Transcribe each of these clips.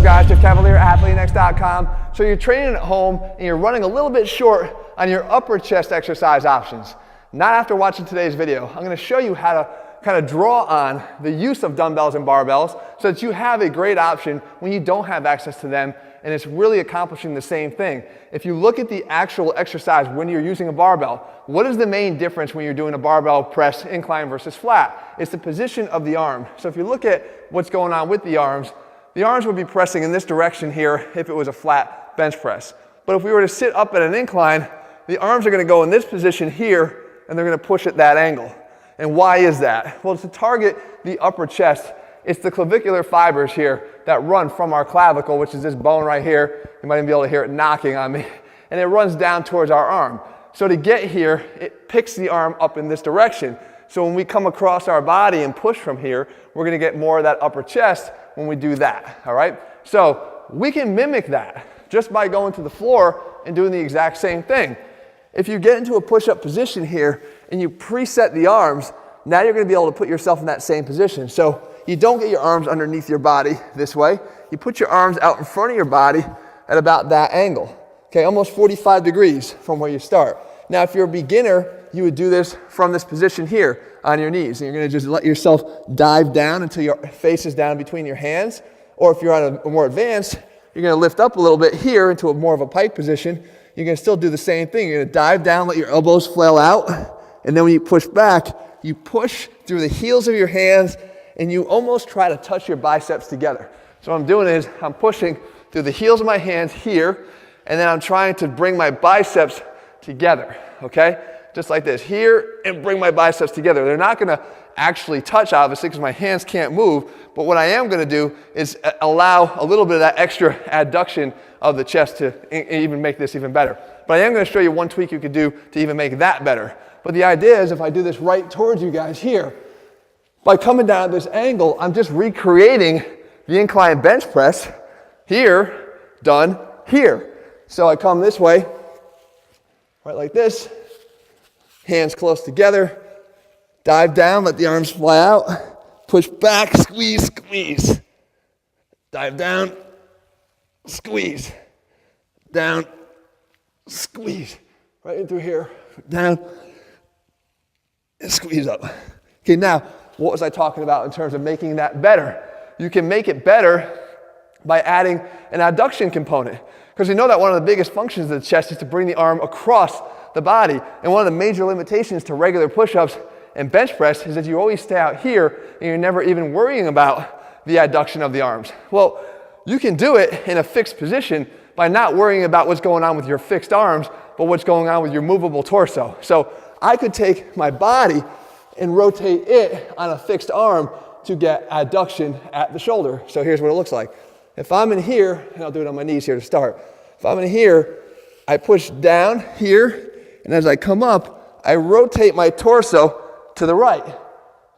guys? Jeff Cavaliere, AthleanX.com. So you're training at home and you're running a little bit short on your upper chest exercise options. Not after watching today's video. I'm going to show you how to kind of draw on the use of dumbbells and barbells so that you have a great option when you don't have access to them, and it's really accomplishing the same thing. If you look at the actual exercise when you're using a barbell, what is the main difference when you're doing a barbell press incline versus flat? It's the position of the arm. So if you look at what's going on with the arms would be pressing in this direction here if it was a flat bench press. But if we were to sit up at an incline, the arms are going to go in this position here and they're going to push at that angle. And why is that? Well, it's to target the upper chest. It's the clavicular fibers here that run from our clavicle, which is this bone right here. You might even be able to hear it knocking on me. And it runs down towards our arm. So to get here, it picks the arm up in this direction. So when we come across our body and push from here, we're going to get more of that upper chest when we do that, all right? So we can mimic that just by going to the floor and doing the exact same thing. If you get into a push-up position here and you preset the arms, now you're going to be able to put yourself in that same position. So you don't get your arms underneath your body this way. You put your arms out in front of your body at about that angle, okay, almost 45 degrees from where you start. Now, if you're a beginner, you would do this from this position here on your knees. And you're going to just let yourself dive down until your face is down between your hands. Or if you're on a more advanced, you're going to lift up a little bit here into a more of a pike position. You're going to still do the same thing. You're going to dive down, let your elbows flail out. And then when you push back, you push through the heels of your hands and you almost try to touch your biceps together. So what I'm doing is I'm pushing through the heels of my hands here, and then I'm trying to bring my biceps together, okay? Just like this, here, and bring my biceps together. They're not gonna actually touch, obviously, because my hands can't move, but what I am gonna do is allow a little bit of that extra adduction of the chest to even make this even better. But I am gonna show you one tweak you could do to even make that better. But the idea is if I do this right towards you guys here, by coming down at this angle, I'm just recreating the incline bench press here, done here. So I come this way, right like this, hands close together, dive down, let the arms fly out, push back, squeeze, squeeze. Dive down, squeeze. Down, squeeze. Right in through here, down, and squeeze up. Okay, now, what was I talking about in terms of making that better? You can make it better by adding an adduction component. Because we know that one of the biggest functions of the chest is to bring the arm across the body. And one of the major limitations to regular push-ups and bench press is that you always stay out here and you're never even worrying about the adduction of the arms. Well, you can do it in a fixed position by not worrying about what's going on with your fixed arms, but what's going on with your movable torso. So I could take my body and rotate it on a fixed arm to get adduction at the shoulder. So here's what it looks like. If I'm in here, and I'll do it on my knees here to start. If I'm in here, I push down here, and as I come up, I rotate my torso to the right.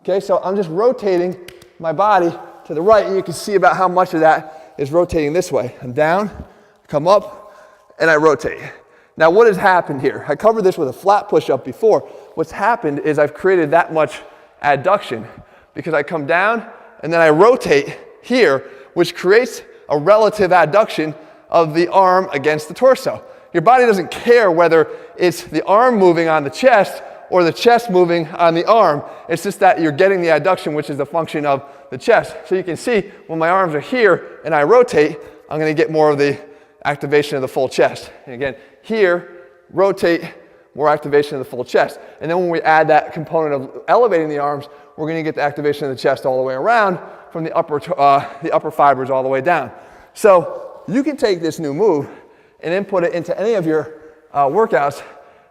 Okay, so I'm just rotating my body to the right, and you can see about how much of that is rotating this way. I'm down, come up, and I rotate. Now what has happened here? I covered this with a flat push-up before. What's happened is I've created that much adduction because I come down and then I rotate here, which creates a relative adduction of the arm against the torso. Your body doesn't care whether it's the arm moving on the chest or the chest moving on the arm. It's just that you're getting the adduction, which is the function of the chest. So you can see when my arms are here and I rotate, I'm going to get more of the activation of the full chest. And again, here, rotate, more activation of the full chest. And then when we add that component of elevating the arms, we're going to get the activation of the chest all the way around from the upper fibers all the way down. So you can take this new move and input it into any of your workouts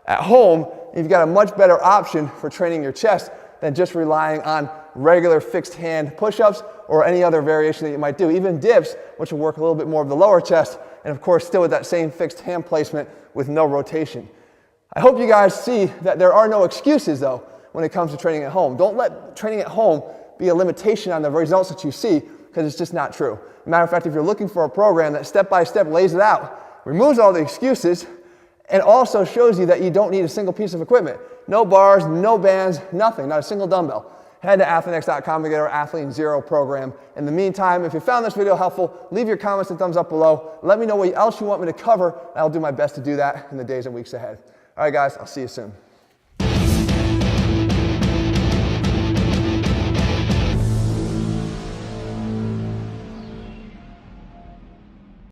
at home. You've got a much better option for training your chest than just relying on regular fixed hand push-ups or any other variation that you might do. Even dips, which will work a little bit more of the lower chest, and of course still with that same fixed hand placement with no rotation. I hope you guys see that there are no excuses though when it comes to training at home. Don't let training at home be a limitation on the results that you see, because it's just not true. Matter of fact, if you're looking for a program that step by step lays it out, removes all the excuses, and also shows you that you don't need a single piece of equipment. No bars, no bands, nothing, not a single dumbbell. head to athleanx.com to get our Athlean Zero program. In the meantime, if you found this video helpful, leave your comments and thumbs up below. Let me know what else you want me to cover, and I'll do my best to do that in the days and weeks ahead. All right, guys, I'll see you soon.